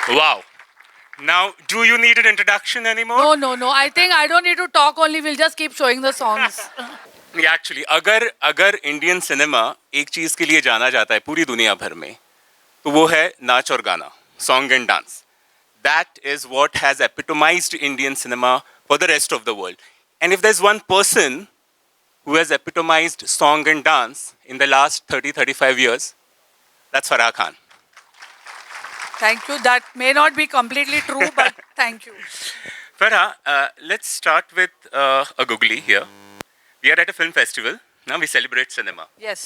Wow. Now, do you need an introduction anymore? No, no, no. I think I don't need to talk only. We'll just keep showing the songs. Actually अगर अगर Indian cinema एक चीज के लिए जाना जाता है पूरी दुनिया भर में तो वो है नाच और गाना song and dance that is what has epitomized Indian cinema for the rest of the world and if there is one person who has epitomized song and dance in the last 30-35 years, that's Farah Khan. Thank you. That may not be completely true, but thank you. Farah, let's start with a googly here. We are at a film festival. Now we celebrate cinema. Yes.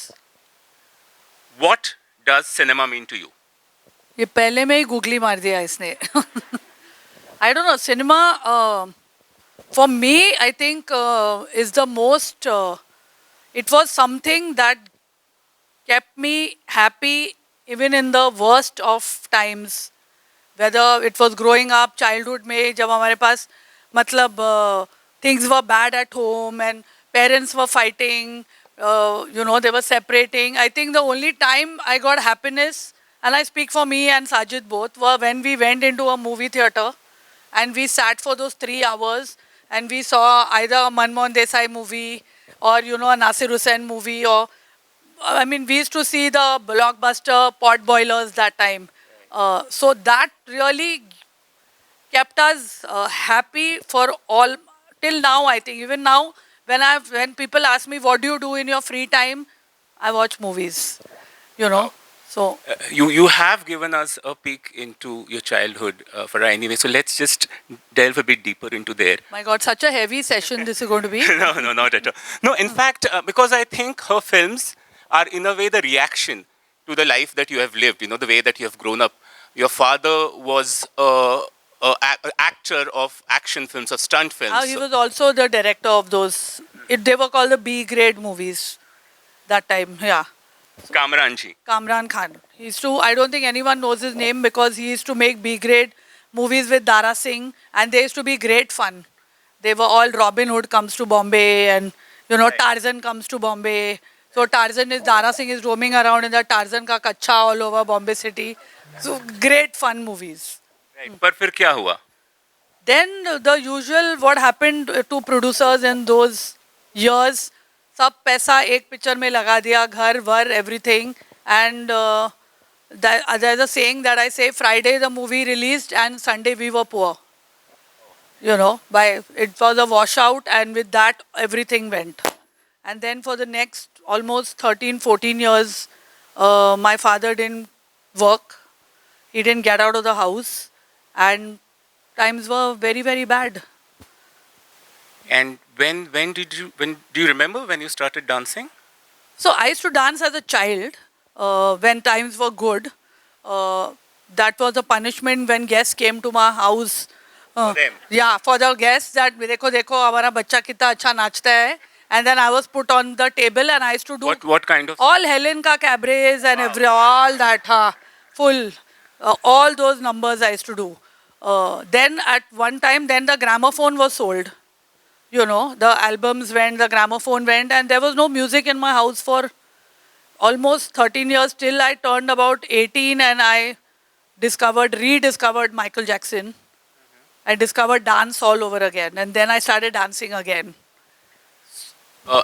What does cinema mean to you? ये पहले में ही googly मार दिया इसने. I don't know. Cinema, for me, I think is the most. It was something that kept me happy even in the worst of times. Whether it was growing up, childhood में जब हमारे पास मतलब things were bad at home and parents were fighting, they were separating. I think the only time I got happiness, and I speak for me and Sajid both, were when we went into a movie theatre and we sat for those 3 hours and we saw either a Manmohan Desai movie or, a Nasir Hussain movie or, I mean, we used to see the blockbuster pot boilers that time. So that really kept us happy for all, till now I think. Even now, when people ask me, what do you do in your free time? I watch movies, So You have given us a peek into your childhood, Farah, anyway. So let's just delve a bit deeper into there. my God, such a heavy session this is going to be. No, not at all. No, in fact, because I think her films are in a way the reaction to the life that you have lived, the way that you have grown up. Your father was a actor of action films, of stunt films. He was also the director of those. They were called the B grade movies that time. Yeah. Kamran ji. Kamran Khan. He used to, I don't think anyone knows his name because he used to make B grade movies with Dara Singh and they used to be great fun. They were all Robin Hood comes to Bombay and Right. Tarzan comes to Bombay. So Tarzan is Dara Singh is roaming around in the Tarzan ka kacha all over Bombay city. So great fun movies. Right. पर फिर क्या हुआ? Then the usual what happened to producers in those years, सब पैसा एक picture में लगा दिया, घर वर everything, and there's a saying that I say, Friday the movie released and Sunday we were poor. It was a washout and with that everything went. And then for the next almost 13, 14 years, my father didn't work. He didn't get out of the house and times were very, very bad. And when do you remember when you started dancing? So I used to dance as a child when times were good. That was a punishment when guests came to my house. For them? Yeah, for the guests that देखो देखो हमारा बच्चा कितना अच्छा नाचता है. And then I was put on the table and I used to do What kind of? all Helen ka cabarets and all that, full, all those numbers I used to do. Then at one time, then the gramophone was sold. The albums went, the gramophone went, and there was no music in my house for almost 13 years till I turned about 18 and I rediscovered Michael Jackson. I discovered dance all over again and then I started dancing again.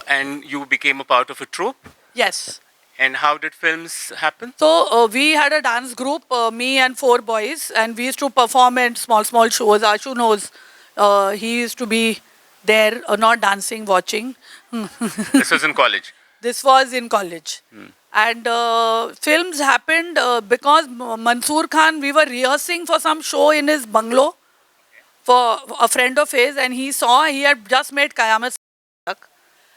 And you became a part of a troupe? Yes. And how did films happen? So we had a dance group, me and 4 boys, and we used to perform in small shows. Ashu knows, he used to be there, not dancing, watching. This was in college? This was in college. And films happened because Mansoor Khan, we were rehearsing for some show in his bungalow for a friend of his, and he had just made Qayamat.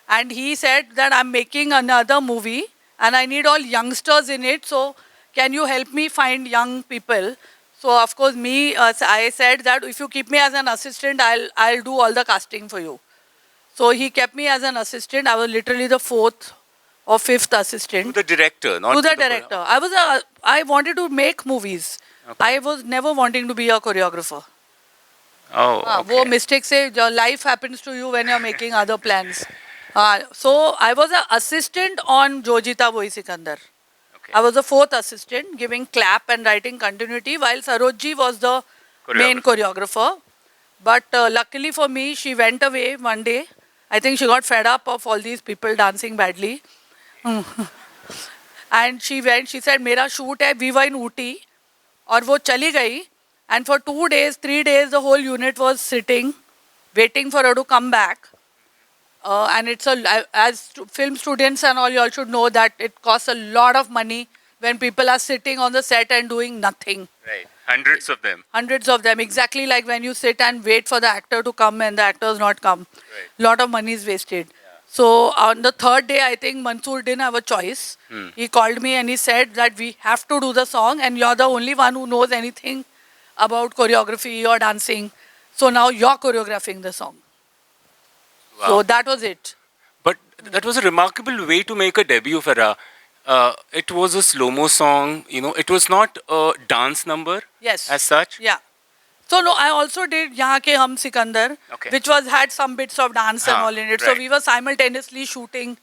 And he said that I'm making another movie and I need all youngsters in it. So can you help me find young people? So of course I said that if you keep me as an assistant, I'll do all the casting for you. So he kept me as an assistant. I was literally the 4th or 5th assistant. To the director, not to the director. I wanted to make movies. Okay. I was never wanting to be a choreographer. Oh, okay. वो mistake से life happens to you when you're making other plans. So I was an assistant on Jo Jeeta Wohi Sikandar. I was the fourth assistant, giving clap and writing continuity, while Sarojji was the main choreographer. But luckily for me, she went away one day. I think she got fed up of all these people dancing badly. And she went, she said, मेरा shoot है, we were in Ooty. और वो चली गई. And for 2 days, 3 days, the whole unit was sitting, waiting for her to come back. And it's as film students and all, you all should know that it costs a lot of money when people are sitting on the set and doing nothing. Right. Hundreds of them. Hundreds of them. Exactly like when you sit and wait for the actor to come and the actor has not come. Right. Lot of money is wasted. So on the third day, I think Mansoor didn't have a choice. He called me and he said that we have to do the song and you're the only one who knows anything about choreography or dancing. So now you're choreographing the song. Wow. So that was it. But that was a remarkable way to make a debut, Farah. It was a slow-mo song, you know, it was not a dance number Yes. as such. Yeah. So no, I also did Yahan Ke Hum Sikandar, Okay. which had some bits of dance and all in it. So right. we were simultaneously shooting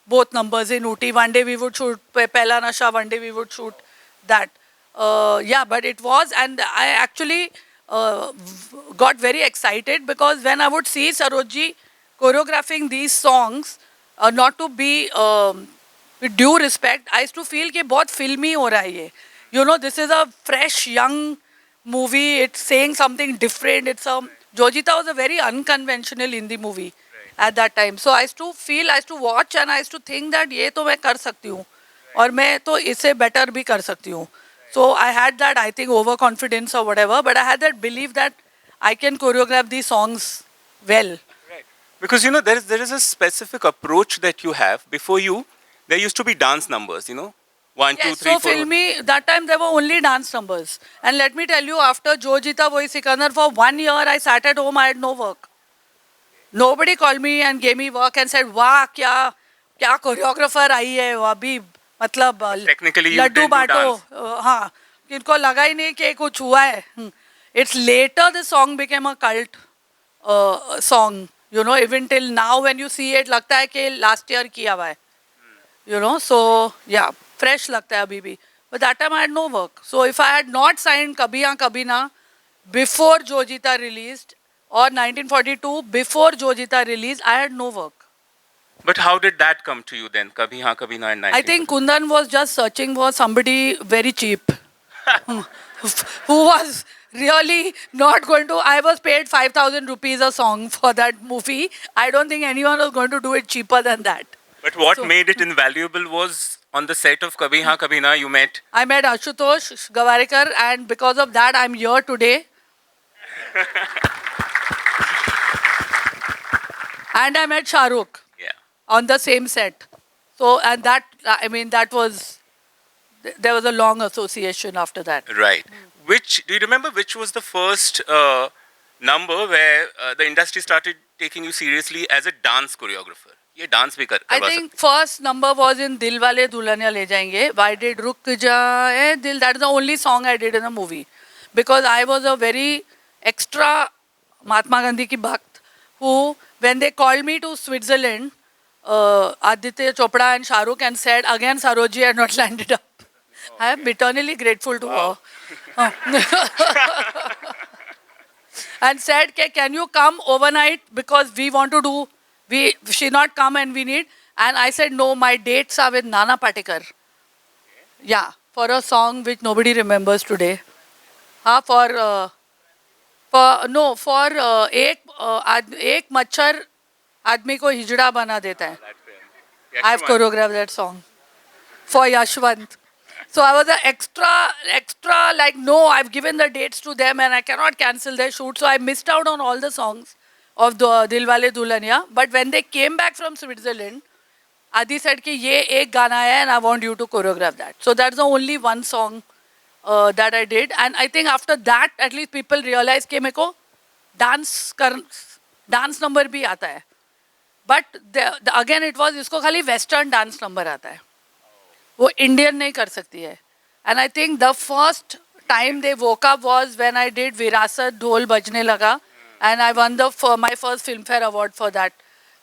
both numbers in Ooty. One day we would shoot Pehla Nasha, one day we would shoot that. Yeah, but it was, and I actually got very excited because when I would see Sarojji choreographing these songs, not to be with due respect, I used to feel कि बहुत filmy हो रहा है ये. You know, this is a fresh, young movie. It's saying something different. Jojita was a very unconventional Hindi movie at that time. So I used to watch and I used to think that ये तो मैं कर सकती हूँ और मैं तो इससे better भी कर सकती हूँ. So I had that, I think, overconfidence or whatever, but I had that belief that I can choreograph these songs well. Because, you know, there is a specific approach that you have. Before you, there used to be dance numbers, you know. 1, 2, Yes, 3, so 4. filmy, that time there were only dance numbers. And let me tell you, after Jo Jeeta Wohi Sikandar, for 1 year I sat at home, I had no work. Nobody called me and gave me work and said, वाह क्या choreographer आई है वो अभी मतलब Technically you Laddu didn't do बांटो dance. हाँ इनको लगा ही नहीं कि कुछ हुआ है. It's later the song became a cult song. You know, even till now when you see it, लगता है कि last year किया हुआ है. You know, so yeah, fresh लगता है अभी भी. But that time I had no work. So if I had not signed Kabhi Haan Kabhi Na before Jo Jeeta released or 1942 before Jo Jeeta released, I had no work. But how did that come to you then? Kabhi Haan Kabhi Na in 19. I think Kundan was just searching for somebody very cheap who was really not going to. I was paid 5,000 rupees a song for that movie. I don't think anyone was going to do it cheaper than that. But what made it invaluable was on the set of Kabhi Haan Kabhi Na you met. I met Ashutosh Gavarikar, and because of that, I'm here today. And I met Shah Rukh Yeah. on the same set. So, and that, I mean, that was, there was a long association after that. Right. Do you remember which was the first number where the industry started taking you seriously as a dance choreographer? ये dance भी कर I think first number was in Dil Wale Dulhania Le Jayenge. I did Ruk Jaye Dil. That is the only song I did in the movie. Because I was a very extra Mahatma Gandhi ki bhakt who, when they called me to Switzerland, Aditya Chopra and Shah Rukh, and said, again Sarojji had not landed up. I am eternally grateful to her. And said, can you come overnight because we want to do, she not come and we need. And I said, no, my dates are with Nana Patekar. Yeah, for a song which nobody remembers today. For एक मच्छर आदमी को हिजड़ा बना देता है. I have choreographed that song for Yashwant. So I was an extra, like, no, I've given the dates to them and I cannot cancel their shoot. So I missed out on all the songs of the Dilwale Dulhania. But when they came back from Switzerland, Adi said कि ये एक गाना है and I want you to choreograph that. So that's the only one song that I did. And I think after that, at least people realized कि मेरे को dance number भी आता है. But again it was, इसको खाली western dance number आता है. वो Indian नहीं कर सकती है. And I think the first time they woke up was when I did Virasat Dhol Bajne Laga, and I won my first Filmfare Award for that.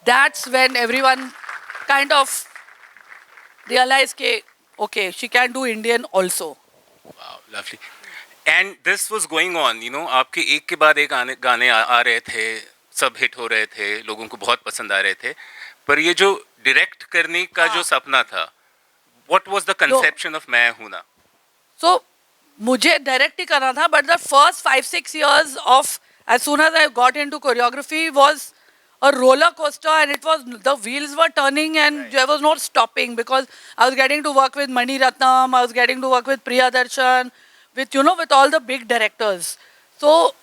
That's when everyone kind of realized कि okay, she can do Indian also. Wow, lovely. And this was going on, you know, आपके एक के बाद एक गाने आ रहे थे, सब हिट हो रहे थे, लोगों को बहुत पसंद आ रहे थे, पर ये जो डायरेक्ट करने का जो सपना था, what was the conception of मैं हूं ना? So मुझे डायरेक्ट ही करना था, but the first 5-6 years of as soon as I got into choreography was a roller coaster, and it was, the wheels were turning and there was no stopping, because I was getting to work with Mani Ratnam, I was getting to work with Priyadarshan, with, you know, with all the big directors. So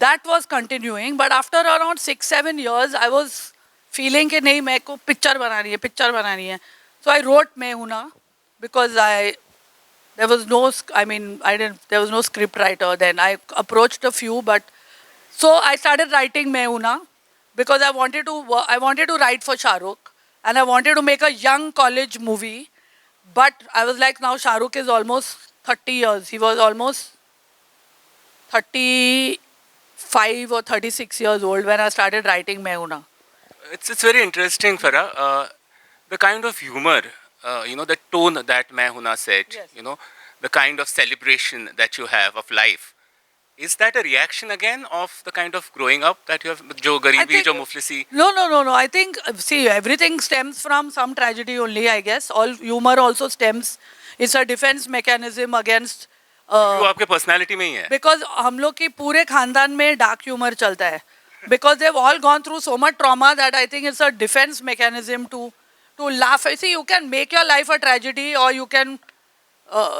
that was continuing, but after around 6-7 years I was feeling कि नहीं, मेरे को picture बनानी है. So I wrote मैं हूं ना, because there was no, there was no script writer then. I approached a few, but so I started writing मैं हूं ना, because I wanted to write for Shah Rukh, and I wanted to make a young college movie. But I was like, now Shah Rukh is almost 30 years. He was almost 35 or 36 years old when I started writing मैं हूं ना. It's very interesting, Farah. The kind of humor, you know, the tone that मैं हूं ना said, Yes. you know, the kind of celebration that you have of life. Is that a reaction again of the kind of growing up that you have, जो गरीबी, जो मुफलिसी? No. I think, see, everything stems from some tragedy only, I guess. All humor also stems. It's a defense mechanism against. वो आपके personality में ही है. Because हम लोग की पूरे खानदान में dark humor चलता है. Because they've all gone through so much trauma that I think it's a defense mechanism to laugh. See, you can make your life a tragedy, or you can,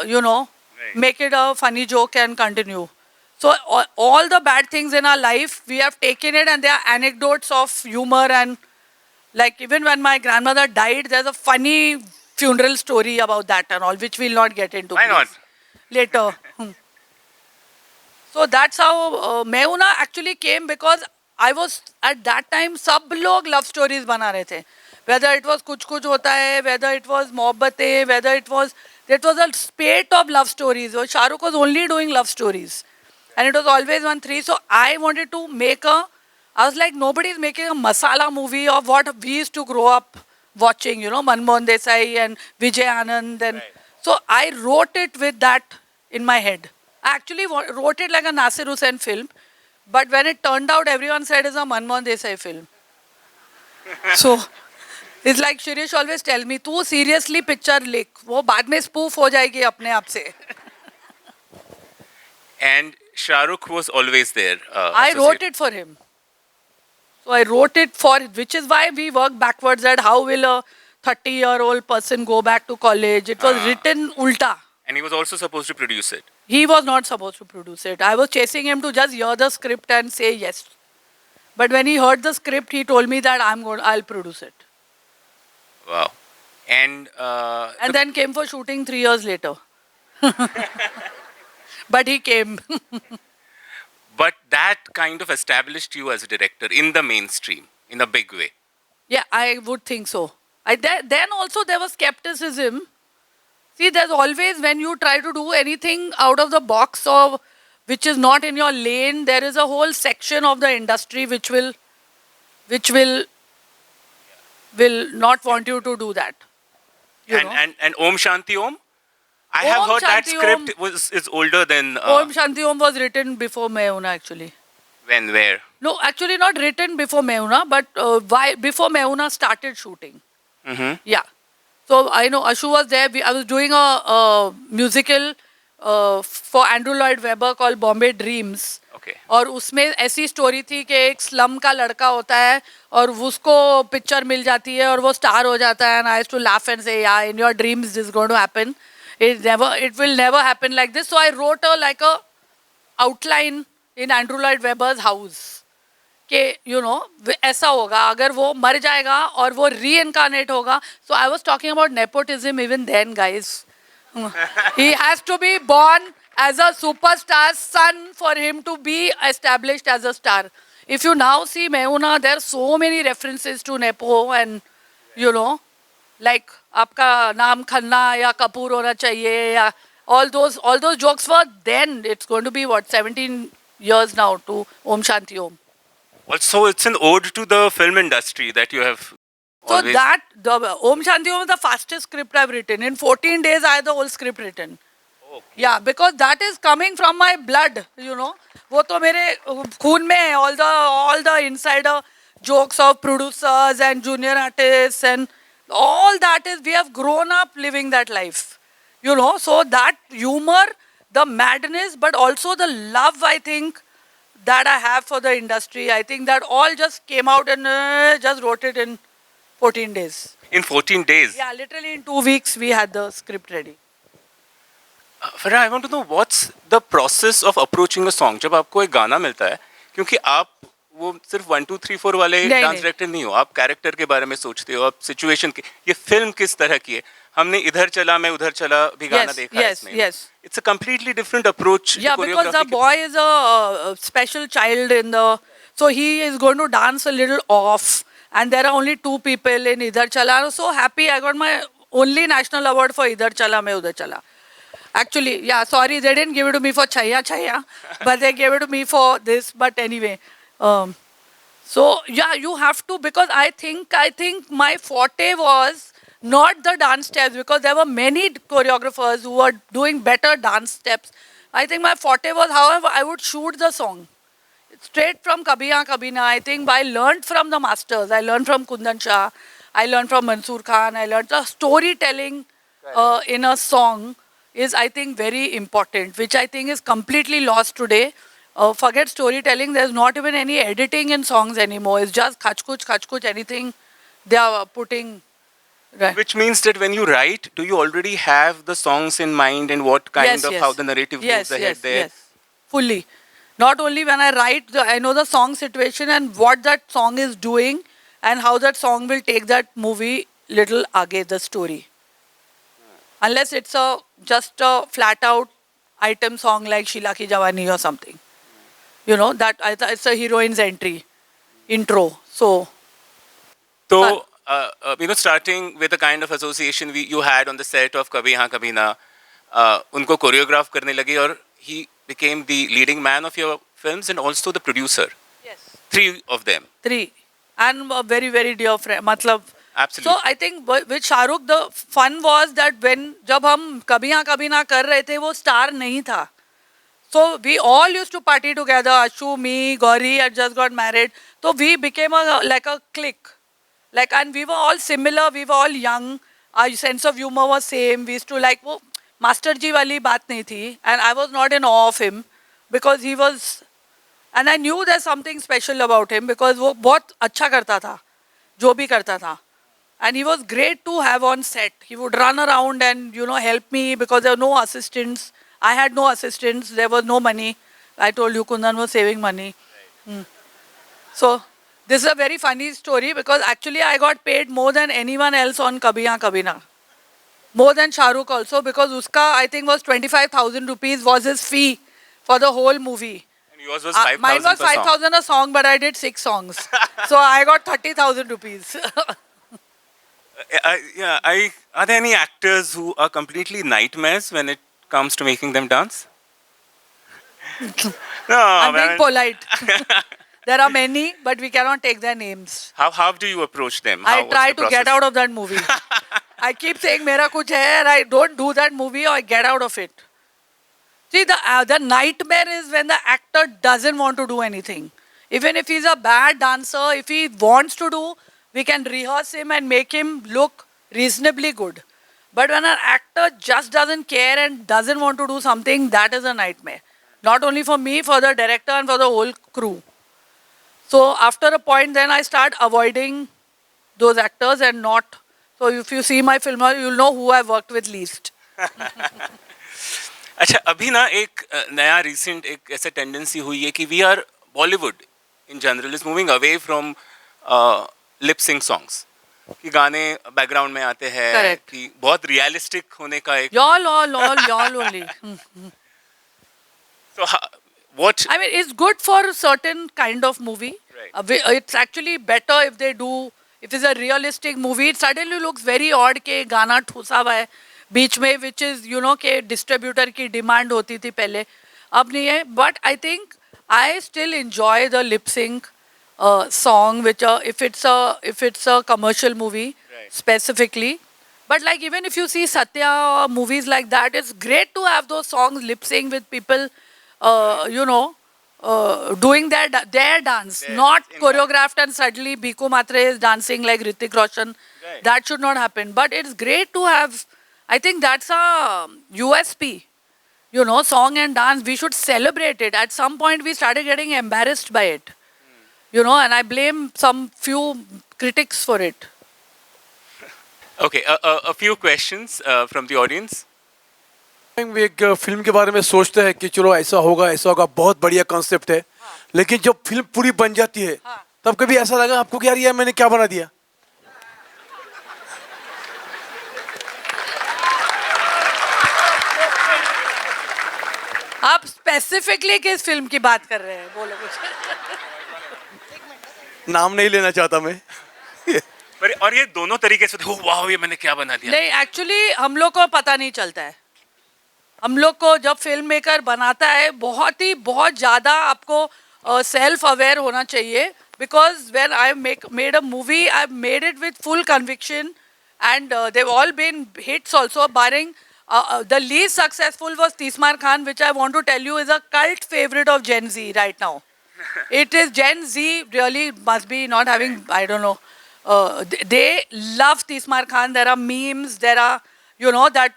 you know, make it a funny joke and continue. So all the bad things in our life, we have taken it, and there are anecdotes of humor, and like even when my grandmother died, there's a funny funeral story about that and all, which we'll not get into. Why not? Later. So that's how मैं हूं ना actually came, because I was at that time, सब लोग love stories बना रहे थे. Whether it was कुछ कुछ होता है, whether it was Mohabbatein, whether it was a spate of love stories. So Shah Rukh was only doing love stories. And it was always 1-3. So I wanted to I was like, nobody is making a masala movie of what we used to grow up watching, you know, Manmohan Desai and Vijay Anand. And so I wrote it with that in my head. I actually wrote it like a Nasir Hussain film. But when it turned out, everyone said it's a Manmohan Desai film. So it's like Shirish always tells me, तू seriously picture लिख, वो बाद में spoof हो जाएगी अपने आप से. And Shah Rukh was always there. I wrote it for him. So I wrote it for, which is why we work backwards at how will a 30-year-old person go back to college. It was written ulta. And he was also supposed to produce it. He was not supposed to produce it. I was chasing him to just hear the script and say yes. But when he heard the script, he told me that I'll produce it. Wow. And then came for shooting 3 years later. But he came. But that kind of established you as a director in the mainstream, in a big way. Yeah, I would think so. Then also there was skepticism. See, there's always, when you try to do anything out of the box or which is not in your lane, there is a whole section of the industry which will not want you to do that. And Om Shanti Om? I have Om heard that Shanti script is older than... Om Shanti Om was written before मैं हूं ना actually. When, where? No, actually not written before मैं हूं ना, but before मैं हूं ना started shooting. Mm-hmm. Yeah. So I know Ashu was there. I was doing a musical for Andrew Lloyd Webber called Bombay Dreams. Okay. और उसमें ऐसी story थी कि एक स्लम का लड़का होता है और उसको पिक्चर मिल जाती है और वो स्टार हो जाता है. And I used to laugh and say, yeah, in your dreams this is going to happen. It will never happen like this. So I wrote a outline in Andrew Lloyd Webber's house. कि you know ऐसा होगा अगर वो मर जाएगा और वो reincarnate होगा. So I was talking about nepotism even then, guys. He has to be born as a superstar's son for him to be established as a star. If you now see मैं हूं ना, there are so many references to Nepo, and you know, like आपका नाम खन्ना या कपूर होना चाहिए या all those jokes were then. It's going to be what, 17 years now to Om Shanti Om. Also, it's an ode to the film industry that you have So always. that the Om Shanti Om is the fastest script I've written. In 14 days, I had the whole script written. Yeah, because that is coming from my blood, you know. वो तो मेरे खून में है. All the insider jokes of producers and junior artists and all that is, we have grown up living that life, you know. So that humor, the madness, but also the love, I think, that I have for the industry, I think that all just came out and just wrote it in 14 days. In 14 days. Yeah, literally in 2 weeks we had the script ready. Farah, I want to know what's the process of approaching a song. जब आपको एक गाना मिलता है, क्योंकि आप वो सिर्फ 1 2 3 4 वाले नहीं, डांस नहीं। डायरेक्टर नहीं हो, आप कैरेक्टर के बारे में सोचते हो, आप सिचुएशन की, ये फिल्म किस तरह की है. हमने इधर चला मैं उधर चला भी गाना Yes, देखा है yes, इसमें. yes. It's a completely different approach. Yeah, to because the choreography. boy is a special child in the, so he is going to dance a little off, and there are only 2 people in Idhar Chala. I was so happy I got my only national award for Idhar Chala Main Udhar Chala. Actually, yeah, sorry, they didn't give it to me for Chaya Chaya, but they gave it to me for this. But anyway, so yeah, you have to, because I think my forte was not the dance steps, because there were many choreographers who were doing better dance steps. I think my forte was however I would shoot the song. Straight from Kabhi Haan Kabhi Na. I think I learned from the masters. I learned from Kundan Shah. I learned from Mansoor Khan. I learned the storytelling in a song is, I think, very important, which I think is completely lost today. Forget storytelling. There's not even any editing in songs anymore. It's just khach kuch, anything they are putting. Right. Which means that when you write, do you already have the songs in mind and what kind of how the narrative moves ahead there? Yes, fully. Not only when I write, I know the song situation and what that song is doing and how that song will take that movie little aage, the story. Unless it's just a flat out item song like Sheila Ki Jawani or something. You know, that it's a heroine's entry, intro. So, Starting with the kind of association you had on the set of Kabhi Haan Kabhi Na, उनको choreograph करने लगे और he became the leading man of your films and also the producer. yes, 3 of them. 3. And a very, very dear friend. Matlab, Absolutely. so I think with Shahrukh, the fun was that जब हम कभी हाँ कभी ना कर रहे थे, वो star नहीं था. So we all used to party together. Ashu, me, Gauri had just got married. So we became like a clique. Like, and we were all similar. We were all young. Our sense of humor was same. We used to like, वो Master Ji वाली बात नहीं थी. And I was not in awe of him because he was, and I knew there's something special about him because वो बहुत अच्छा करता था, जो भी करता था. And he was great to have on set. He would run around and, help me because there were no assistants. I had no assistants. There was no money. I told you, Kundan was saving money. So, this is a very funny story because actually I got paid more than anyone else on Kabhi Haan Kabhi Na. More than Shahrukh also, because uska, I think, was 25,000 rupees was his fee for the whole movie. And yours was 5,000 Mine was 5,000 a song, but I did 6 songs. So I got 30,000 rupees. Are there any actors who are completely nightmares when it comes to making them dance? No, I'm man. being polite. There are many, but we cannot take their names. How do you approach them? I What's try the to get process? out of that movie. I keep saying, Mera kuch hai, and I don't do that movie or I get out of it. See, the nightmare is when the actor doesn't want to do anything. Even if he's a bad dancer, if he wants to do, we can rehearse him and make him look reasonably good. But when an actor just doesn't care and doesn't want to do something, that is a nightmare. Not only for me, for the director and for the whole crew. So after a point, then I start avoiding those actors and not. So if you see my film, you'll know who I've worked with least. अच्छा, अभी ना एक नया recent एक ऐसा tendency हुई है कि we are Bollywood in general is moving away from lip sync songs. कि गाने background में आते हैं, Correct. कि बहुत realistic होने का एक. Y'all only. So what? I mean, it's good for a certain kind of movie. Right. It's actually better if they do, if it's a realistic movie, it suddenly looks very odd कि गाना ठूसा हुआ है बीच में, which is, कि distributor की demand होती थी पहले, अब नहीं है. But I think I still enjoy the lip sync song which if it's a commercial movie Right. specifically. But like even if you see Satya or movies like that, it's great to have those songs lip sync with people, doing their dance, Their not dance in choreographed and suddenly Biko Matre is dancing like Hrithik Roshan. Right. That should not happen. But it's great to have. I think that's a USP. Song and dance. We should celebrate it. At some point, we started getting embarrassed by it. And I blame some few critics for it. Okay, a few questions from the audience. हम एक film के बारे में सोचते हैं कि चलो ऐसा होगा, बहुत बढ़िया कॉन्सेप्ट है, लेकिन जब फिल्म पूरी बन जाती है तब कभी ऐसा लगा आपको कि यार ये मैंने क्या बना दिया? आप स्पेसिफिकली किस फिल्म की बात कर रहे हैं, बोलो कुछ. नाम नहीं लेना चाहता मैं. पर और ये दोनों तरीके से, वाह ये मैंने क्या बना दिया. नहीं, एक्चुअली हम लोग को पता नहीं चलता है. हम लोग को जब फिल्म मेकर बनाता है बहुत ज़्यादा आपको सेल्फ अवेयर होना चाहिए. Because when I made a movie, I made it with full conviction and they've all been hits also, barring the least successful was Tismar Khan, which I want to tell you is a cult favorite of Gen Z right now. It is Gen Z really must be not having, I don't know. They love Tismar Khan. There are memes. There are, that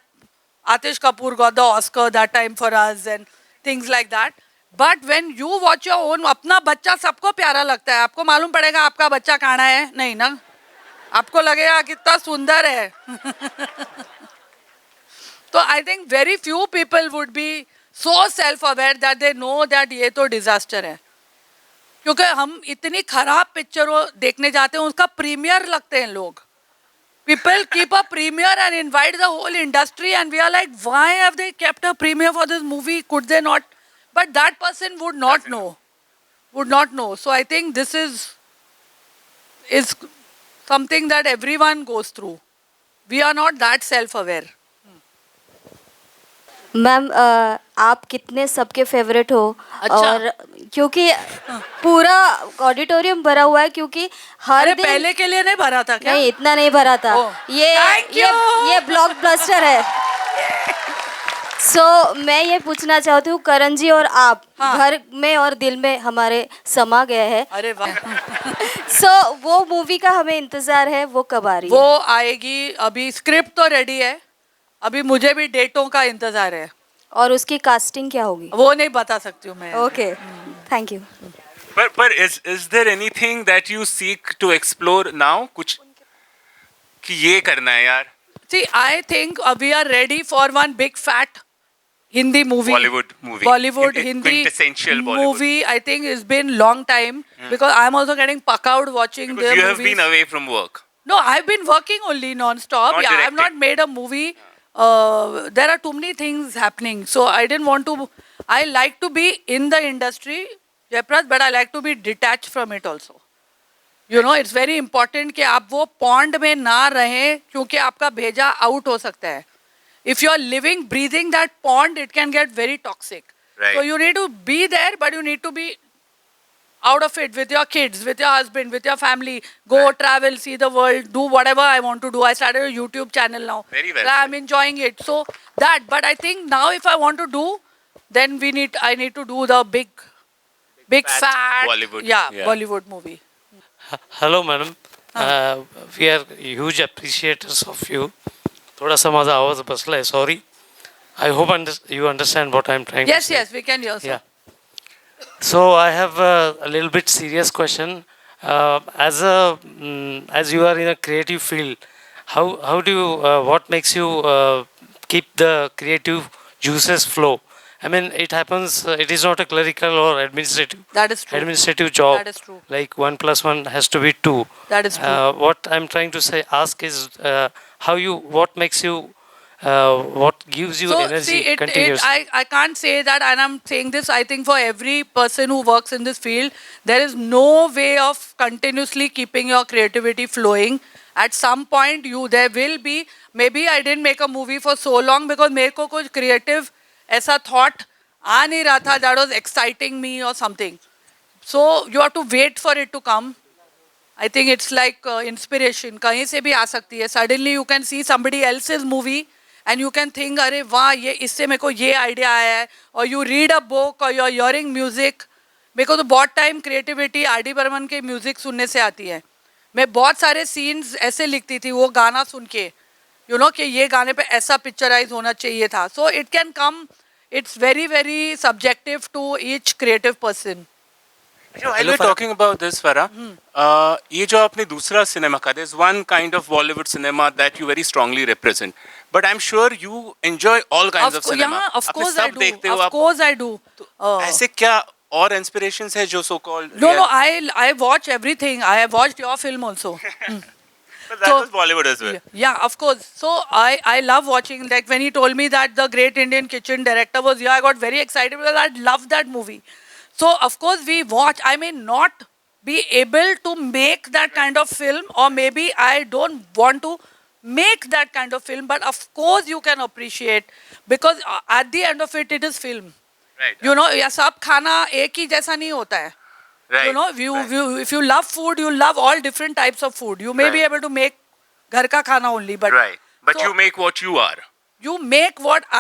Atish Kapoor got the Oscar that time for us and things like that. But when you watch your own, अपना बच्चा सबको प्यारा लगता है. आपको मालूम पड़ेगा आपका बच्चा काना है, नहीं ना? आपको लगेगा कितना सुंदर है. So I think very few people would be so self-aware that they know that ये तो disaster है. क्योंकि हम इतनी खराब पिक्चरों देखने जाते हैं, उसका प्रीमियर लगते हैं लोग. People keep a premiere and invite the whole industry and we are like, why have they kept a premiere for this movie? Could they not? But that person would not know. Would not know. So I think this is something that everyone goes through. We are not that self-aware. Ma'am आप कितने सबके favourite हो? अच्छा. और क्योंकि पूरा auditorium भरा हुआ है, क्योंकि हर अरे दिन पहले के लिए नहीं भरा था क्या? नहीं, इतना नहीं भरा था. ओह, ये thank ये you. ये ब्लॉकबस्टर है. सो मैं ये पूछना चाहती हूँ, करण जी और आप हाँ. घर में और दिल में हमारे समा गए हैं. अरे वाह. सो वो मूवी का हमें इंतजार है, वो कब आ रही है? वो आएगी. अभी स्क्रिप्ट तो रेडी है, अभी मुझे भी डेटों का इंतजार है. और उसकी कास्टिंग क्या होगी? वो नहीं बता सकती हूँ मैं. Okay, thank you. पर is there anything that you seek to explore now? कुछ कि ये करना है यार. See, I think we are ready for one big fat Hindi movie. Bollywood movie. Bollywood, In- Hindi quintessential Bollywood. movie. I think it's been long time because I'm also getting puck out watching Because their you movies. have been away from work. No, I've been working only non-stop. Not Yeah, I've not directing. made a movie. There are too many things happening. So I didn't want to. I like to be in the industry, Jaiprakash, but I like to be detached from it also. It's very important कि आप वो pond में ना रहें क्योंकि आपका भेजा out हो सकता है. If you are living, breathing that pond, it can get very toxic. Right. So you need to be there, but you need to be out of it with your kids, with your husband, with your family. Go travel, see the world, do whatever I want to do. I started a YouTube channel now. Very well I'm enjoying it. So that, but I think now if I want to do, then I need to do the big fat Bollywood. Yeah, Yeah. Bollywood movie. Hello madam, we are huge appreciators of you. थोड़ा सा माझा आवाज बसला आहे, sorry. I hope you understand what I am trying. Yes, yes, we can hear. Sir. Yeah. So I have a little bit serious question. As you are in a creative field, how do you what makes you keep the creative juices flow? I mean, it happens. It is not a clerical or administrative. That is true. Administrative job. That is true. Like 1 + 1 has to be 2. That is true. What I'm trying to ask is what makes you, what gives you energy see, continuously? I can't say that, and I'm saying this, I think for every person who works in this field, there is no way of continuously keeping your creativity flowing. At some point, there will be, maybe I didn't make a movie for so long because मेरे को कुछ creative ऐसा thought आ नहीं रहा था that was exciting me or something. So you have to wait for it to come. I think it's like inspiration. कहीं से भी आ सकती है. Suddenly you can see somebody else's movie and you can think, अरे वाह ये इससे मेरे को ये idea आया है. Or you read a book or you're hearing music. मेरे को तो बहुत टाइम क्रिएटिविटी आर.डी. बर्मन के म्यूजिक सुनने से आती है. मैं बहुत सारे सीन्स ऐसे लिखती थी वो गाना सुन के, यू नो कि ये गाने पे ऐसा पिक्चराइज होना चाहिए था. So it can come, it's very very subjective to each creative person. While we're talking about this, Farah, ये जो आपने दूसरा सिनेमा का, there's one kind of Bollywood cinema that you very strongly represent, but I'm sure you enjoy all kinds of cinema. Yeah, of आपने course I सब do. देखते हो Of आप. course I do. ऐसे क्या और inspirations है जो so called? No, I watch everything. I have watched your film also. But that So- was Bollywood as well. Yeah, of course. So I love watching. Like when he told me that the Great Indian Kitchen director was here, I got very excited because I loved that movie. So of course we watch. I may not be able to make that kind of film, or maybe I don't want to make that kind of film. But of course you can appreciate, because at the end of it, it is film. Right. You know, या सब खाना एक ही जैसा नहीं होता है. Right. You know, if you love food, you love all different types of food. You may be Right. able to make घर का खाना only, but Right. But So- you make what you are. you make what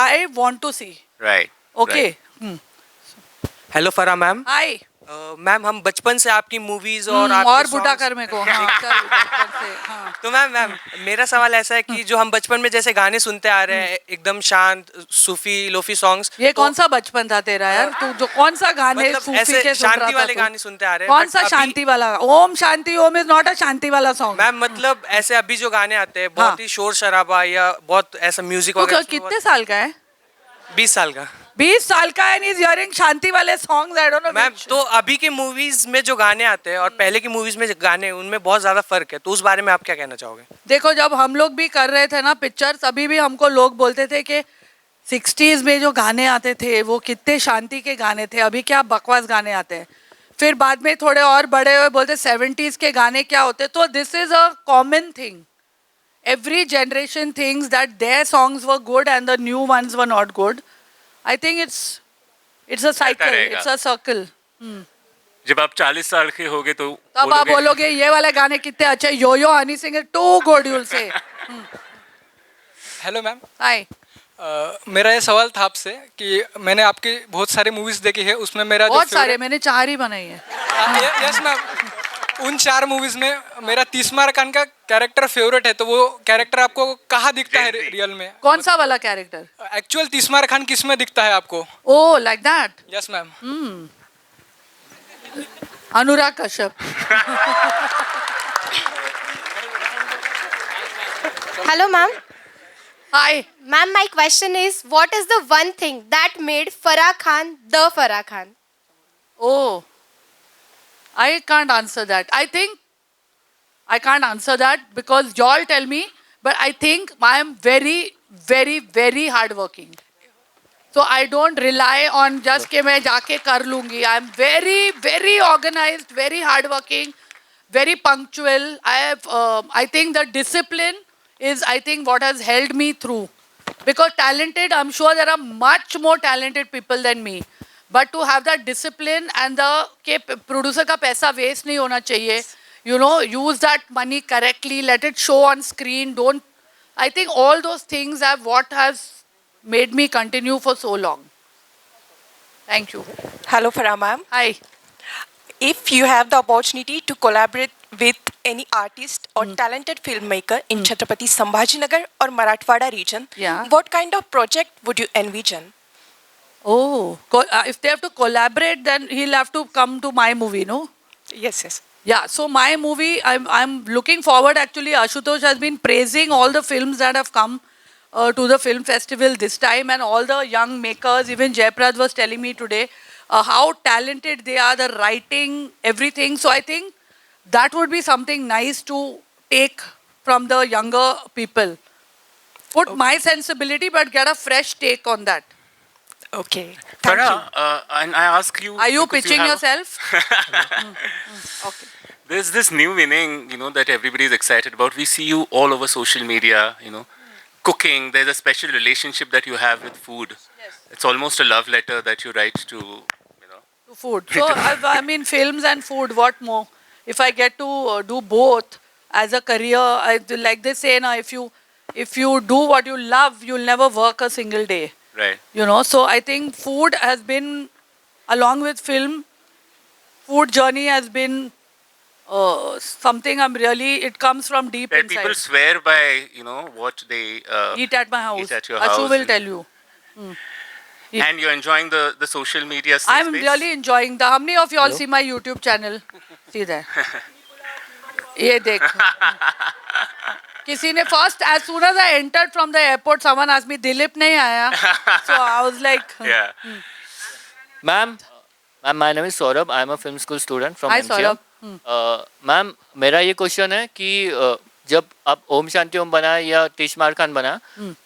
I want to see. Right. Okay. Right. Hello फरा ma'am. Hi. Ma'am हम बचपन से आपकी movies और आपके और बुढ़ा songs- कर मेरे को. हाँ, चल, बचपन से, हाँ. तो मैम मेरा सवाल ऐसा है कि जो हम बचपन में जैसे गाने सुनते आ रहे हैं एकदम शांत सूफी लोफी सॉन्ग्स, ये कौन सा बचपन था तेरा यार? तू जो कौन सा गाने मतलब सूफी ऐसे के सुन रहा शांति था वाले तू? गाने सुनते आ रहे हैं, कौन but सा अभी- शांति वाला? Om Shanti Om is not a शांति वाला सॉन्ग. मैम मतलब ऐसे अभी जो गाने आते हैं बहुत ही शोर शराबा या बहुत ऐसा म्यूजिक तू वगैरह कितने साल का है? 20 साल का 20 साल का है, इज हियरिंग शांति वाले songs. I don't know ma'am. तो अभी के मूवीज में जो गाने आते हैं और पहले की मूवीज में जो गाने उनमें बहुत ज्यादा फर्क है, तो उस बारे में आप क्या कहना चाहोगे? देखो, जब हम लोग भी कर रहे थे ना पिक्चर्स, अभी भी हमको लोग बोलते थे कि 60s में जो गाने आते थे वो कितने शांति के गाने थे, अभी क्या बकवास गाने आते हैं. फिर बाद में थोड़े और बड़े हुए बोलते 70s के गाने क्या होते. तो this is a common thing. Every generation things that their songs were good and the new ones were not good. I think it's a cycle, रहेगा. It's a circle. जब आप 40 साल के होगे तो तब आप बोलोगे ये वाले गाने कितने अच्छे. Yo yo Honey Singh is too good, you will say. Hello ma'am. Hi. मेरा ये सवाल था आपसे कि मैंने आपकी बहुत सारी मूवीज देखी है, उसमें मेरा जो बहुत सारे, मैंने 4 ही बनाई है. Yes ma'am. उन 4 मूवीज में मेरा तीस्मार खान का कैरेक्टर फेवरेट है, तो वो कैरेक्टर आपको कहाँ दिखता है रियल में? कौन सा वाला कैरेक्टर? एक्चुअल तीस्मार खान किस में दिखता है आपको? Oh, like that. Yes ma'am. Anurag Kashyap. Hello, ma'am. Hi. Ma'am, my question is, what is the one thing that made Farah Khan the Farah Khan? Oh, I can't answer that. I think I can't answer that because y'all tell me, but I think I am very, very, very hardworking. So I don't rely on just कि मैं जाके कर लूँगी. I am very, very organized, very hardworking, very punctual. I think the discipline is, I think, what has held me through. Because talented, I'm sure there are much more talented people than me. But to have that discipline and the कि producer का पैसा waste नहीं होना चाहिए. You know, use that money correctly, let it show on screen. Don't. I think all those things are what has made me continue for so long. Thank you. Hello, Farah ma'am. Hi. If you have the opportunity to collaborate with any artist or talented filmmaker in Chhatrapati Sambhajinagar or Marathwada region, Yeah. what kind of project would you envision? Oh, if they have to collaborate, then he'll have to come to my movie, no? Yes, yes. Yeah, so my movie, I'm looking forward. Actually, Ashutosh has been praising all the films that have come to the film festival this time, and all the young makers. Even Jaiprad was telling me today how talented they are, the writing, everything. So I think that would be something nice to take from the younger people. Put my sensibility, but get a fresh take on that. Okay. Thank you. Farah, and I ask you... Are you because pitching have- yourself? Okay. There's this new winning, that everybody is excited about. We see you all over social media, cooking. There's a special relationship that you have with food. Yes. It's almost a love letter that you write to, To food. So I mean, films and food. What more? If I get to do both as a career, like they say, now if you do what you love, you'll never work a single day. Right. You know. So I think food has been, along with film, food journey has been something I'm really. It comes from deep Where inside. people swear by, what they Eat at my house. eat at your Ashu house. will tell you. And you're enjoying the social media space. I'm really enjoying the. How many of you all see my YouTube channel? See there. ये देख. किसी ने first, as soon as I entered from the airport, someone asked me, Dilip नहीं आया? So I was like, Yeah. Ma'am, my name is Saurabh. I am a film school student from Hi, MCM. Saurabh. Ma'am मेरा ये question है कि जब आप ओम शांति ओम बना या तीसमार खान बना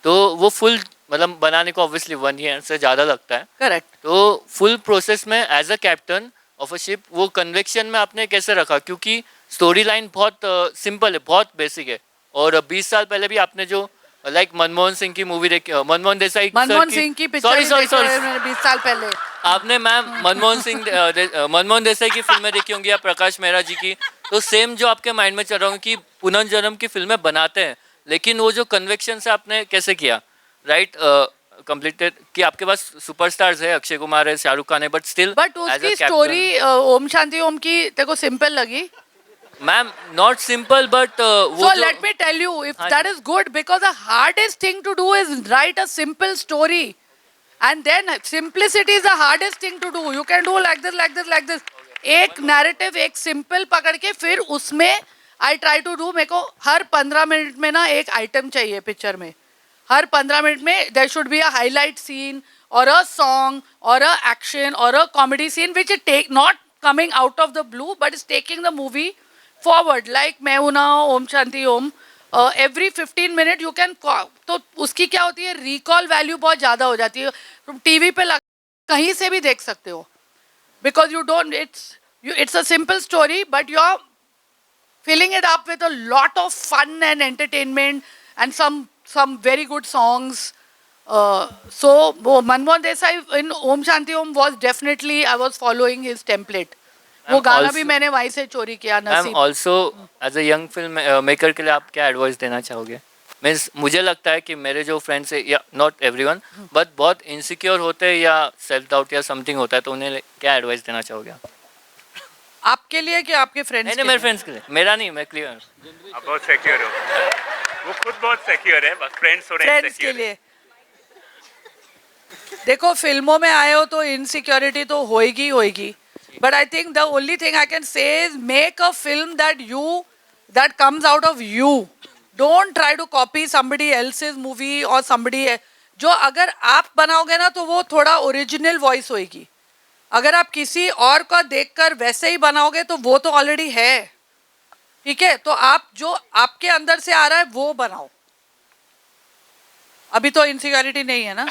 तो वो फुल मतलब बनाने को ऑब्वियसली 1 ईयर से ज़्यादा लगता है. correct. तो फुल प्रोसेस में as a captain of a ship वो कन्वेक्शन में आपने कैसे रखा, क्योंकि स्टोरी लाइन बहुत सिंपल है, बहुत बेसिक है. और 20 साल पहले भी आपने जो लाइक मनमोहन सिंह की मूवी देखी, मनमोहन देसाई मनमोहन सिंह की पिक्चर सॉरी 20 साल पहले. आपने मैम मनमोहन देसाई की फिल्में देखी होंगी या प्रकाश मेहरा जी की, तो सेम जो आपके माइंड में चल रहा होगा कि पुनर्जन्म की फिल्में बनाते हैं, लेकिन वो जो कन्वेक्शन से आपने कैसे किया, राइट? कंप्लीटेड कि आपके पास सुपरस्टार्स है, अक्षय कुमार है, शाहरुख खान है, बट स्टिल बट उसकी स्टोरी ओम शांति ओम की तेरे को सिंपल लगी? Ma'am not simple but So let me tell you, if that is good, because the hardest thing to do is write a simple story, and then simplicity is the hardest thing to do. You can do like this, like this, like this. एक narrative, एक simple पकड़ के फिर उसमें I try to do. मेरे को हर 15 minute में ना एक item चाहिए पिक्चर में. हर 15 मिनट में there should be a highlight scene or a song or a action or a comedy scene which is not coming out of the blue but is taking the movie forward. Like मैं हूं ना, Om Shanti Om, every 15 minute you can तो उसकी क्या होती है, recall value बहुत ज़्यादा हो जाती है. तुम टीवी पे कहीं से भी देख सकते हो, because you don't, it's a simple story but you're filling it up with a lot of fun and entertainment and some very good songs. So Manmohan Desai in Om Shanti Om was definitely, I was following his template. वो गाना भी मैंने वहीं से चोरी किया. Ma'am also as a young film maker के लिए आप क्या एडवाइस देना चाहोगे? मीन्स मुझे लगता है कि मेरे जो फ्रेंड्स है, या नॉट एवरीवन बट बहुत इनसिक्योर होते हैं या सेल्फ डाउट या समथिंग होता है, तो उन्हें क्या एडवाइस देना चाहोगे आप? आपके लिए कि आपके फ्रेंड्स? नहीं, मेरे फ्रेंड्स के लिए. मेरा नहीं, मैं क्लियर. आप बहुत सिक्योर हो. वो खुद बहुत सिक्योर है, बस फ्रेंड्स हो रहे हैं फ्रेंड्स के लिए. देखो फिल्मों में आए हो तो इनसिक्योरिटी तो होएगी होएगी. But I think the only thing I can say is make a film that comes out of you. Don't try to copy somebody else's movie or somebody. जो अगर आप बनाओगे ना तो वो थोड़ा ओरिजिनल वॉइस होएगी. अगर आप किसी और का देखकर वैसे ही बनाओगे तो वो तो ऑलरेडी है. ठीक है, तो आप जो आपके अंदर से आ रहा है वो बनाओ. अभी तो इनसिक्योरिटी नहीं है ना.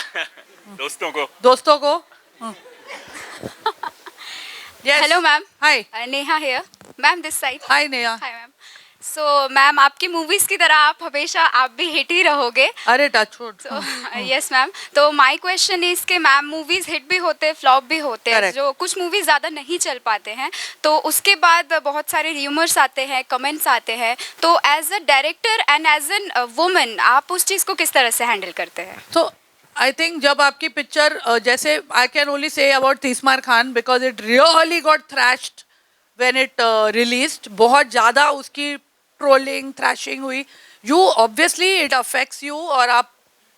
दोस्तों को Yes. Hello, ma'am. Hi. Neha here. Ma'am, this side. Hi, Neha. Hi, ma'am. So, ma'am, आपकी मूवीज की तरह आप हमेशा आप भी हिट ही रहोगे. अरे टचवुड. So, yes, ma'am. तो my question is कि मैम मूवीज हिट भी होते हैं, फ्लॉप भी होते हैं. जो कुछ मूवीज ज़्यादा नहीं चल पाते हैं, तो उसके बाद बहुत सारे र्यूमर्स आते हैं, कमेंट्स आते हैं. तो as a director and as an woman आप उस चीज़ को किस तरह से हैंडल करते हैं? तो I think जब आपकी पिक्चर जैसे I can only say about तीसमार Khan because it really got thrashed when it released. बहुत ज़्यादा उसकी ट्रोलिंग thrashing हुई. You obviously it affects you और आप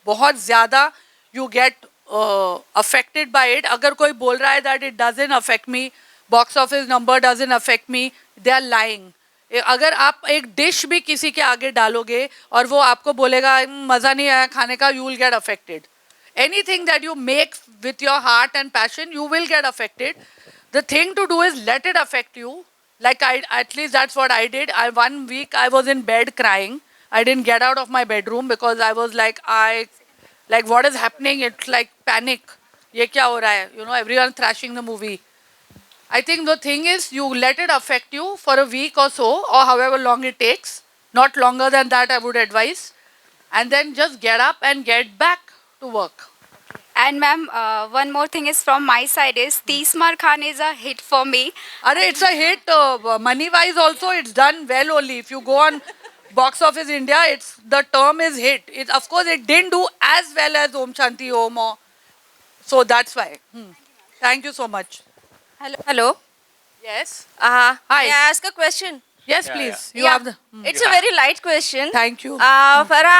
बहुत ज़्यादा you get affected by it. अगर कोई बोल रहा है that it doesn't affect me, box office number doesn't affect me, they are lying. अगर आप एक डिश भी किसी के आगे डालोगे और वो आपको बोलेगा मज़ा नहीं आया खाने का, you will get affected. Anything that you make with your heart and passion, you will get affected. The thing to do is let it affect you. Like at least that's what I did. 1 week I was in bed crying. I didn't get out of my bedroom because I was like, what is happening? It's like panic. ये क्या हो रहा है? You know, everyone thrashing the movie. I think the thing is you let it affect you for a week or so, or however long it takes. Not longer than that, I would advise. And then just get up and get back to work. And ma'am, one more thing is from my side is Tismar Khan is a hit for me. Are it's a hit. Money wise also, it's done well only. If you go on Box Office India, it's the term is hit. It of course it didn't do as well as Om Shanti Om, so that's why. Thank you so much. Hello. Yes. Hi. Hi. May I ask a question? Yes, please. You Yeah. have the. It's a very light question. Thank you. Farah,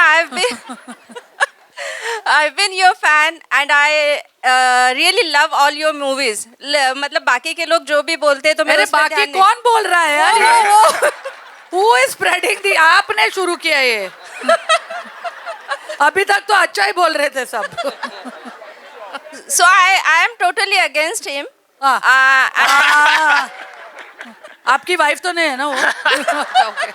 I've been your fan and I really love all your movies. मतलब बाकी के लोग जो भी बोलते हैं तो मेरे अरे बाकी कौन बोल रहा है यार? Who is spreading the? आपने शुरू किया ये. अभी तक तो अच्छा ही बोल रहे थे सब. So I am totally against him. आपकी वाइफ तो नहीं है ना वो? Okay.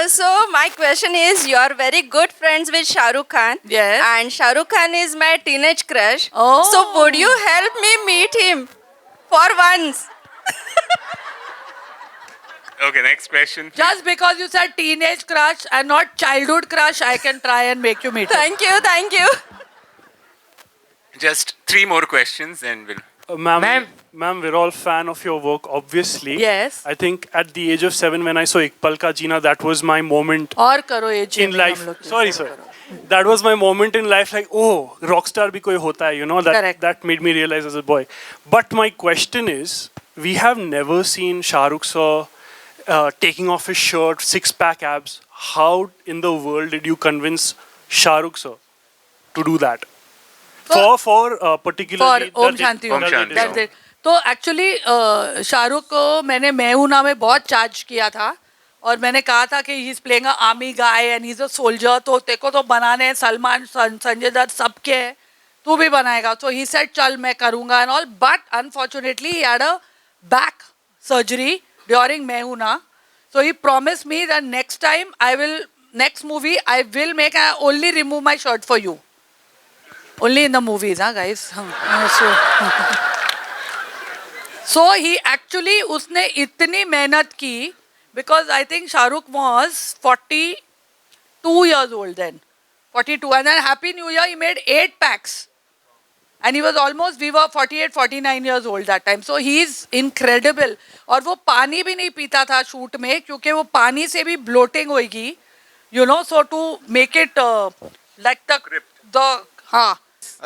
So my question is, you are very good friends with Shah Rukh Khan. Yes. And Shah Rukh Khan is my teenage crush. Oh. So would you help me meet him for once? Okay, next question. Just because you said teenage crush and not childhood crush, I can try and make you meet him. Thank you, thank you. Just 3 more questions and we'll. Ma'am, we're all fan of your work, obviously. Yes. I think at the age of 7, when I saw Ik Pal Ka Jeena, that was my moment और करो ये in life. Sorry, sir. That was my moment in life, like, oh, rockstar bhi koi hota hai, you know, that made me realize as a boy. But my question is, we have never seen Shah Rukh sir taking off his shirt, 6-pack abs. How in the world did you convince Shah Rukh sir to do that? For particularly Om Shanti Om. That's it. तो actually Shahrukh को मैंने मैं हूं ना में बहुत charge किया था और मैंने कहा था कि he is playing a army guy and he is a soldier, तो तेरे को तो बनाने सलमान संजय दत्त सबके हैं, तू भी बनाएगा. सो ही सेड चल मैं करूंगा and all, but unfortunately he had a back surgery during मैं हूं ना. So he promise me that next time I will, next movie I will make, I only remove my shirt for you, only in the movies. हाँ guys. So he actually उसने इतनी मेहनत की because I think Shahrukh was 42 years old then, 42, and then Happy New Year he made 8 packs and he was almost, we were 48 49 years old that time. So he is incredible. और वो पानी भी नहीं पीता था शूट में क्योंकि वो पानी से भी bloating होगी, you know, so to make it like the हाँ.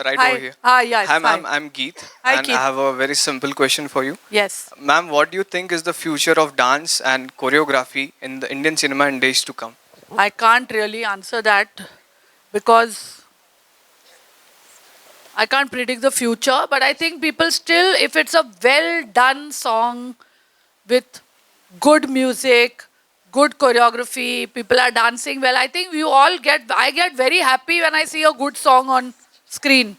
Right Hi. over here. Yes. Hi ma'am, I'm Geet. Hi, and Geet. I have a very simple question for you. Yes. Ma'am, what do you think is the future of dance and choreography in the Indian cinema in days to come? I can't really answer that because I can't predict the future, but I think people still, if it's a well done song with good music, good choreography, people are dancing well, I think I get very happy when I see a good song on screen.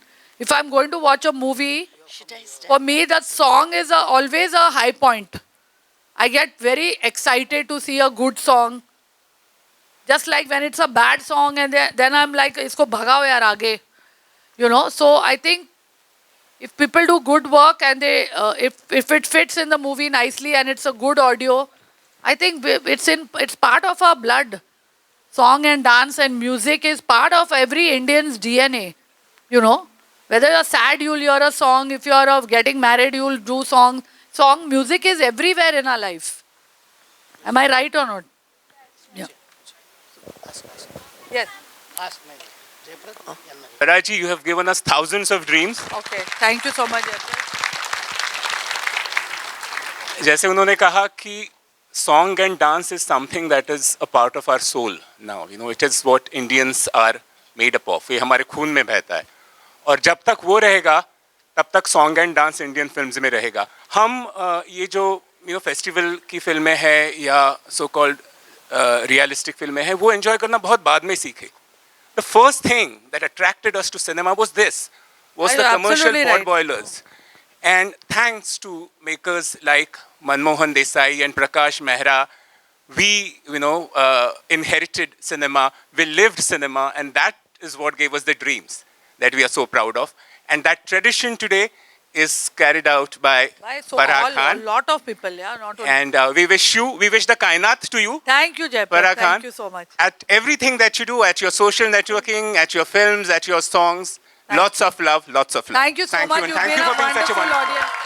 If I'm going to watch a movie, for me that song is always a high point. I get very excited to see a good song. Just like when it's a bad song and then I'm like, isko bhagao yaar aage. You know, so I think if people do good work and they, if it fits in the movie nicely and it's a good audio, I think it's part of our blood. Song and dance and music is part of every Indian's DNA. You know, whether you're sad, you'll hear a song. If you're getting married, you'll do song. Music is everywhere in our life. Am I right or not? Yeah. Yes. Paraji, you have given us thousands of dreams. Okay. Thank you so much. जैसे उन्होंने कहा कि song and dance is something that is a part of our soul now. You know, it is what Indians are made up of. ये हमारे खून में बहता है. और जब तक वो रहेगा, तब तक song and dance Indian films में रहेगा. हम ये जो फेस्टिवल की फिल्में हैं या so called realistic फिल्में हैं, वो enjoy करना बहुत बाद में सीखे. The first thing that attracted us to cinema was the commercial pot boilers. And thanks to makers like Manmohan Desai and Prakash Mehra, we, inherited cinema, we lived cinema, and that is what gave us the dreams that we are so proud of. And that tradition today is carried out by So Farah a Khan. lot of people, yeah, not only. And we wish the kainat to you, Thank you, Jaipur. Farah Khan. Thank you so much. At everything that you do, at your social networking, at your films, at your songs. Lots of love, lots of love. Thank you so much. And You've thank been you a for being such a wonderful wonderful audience.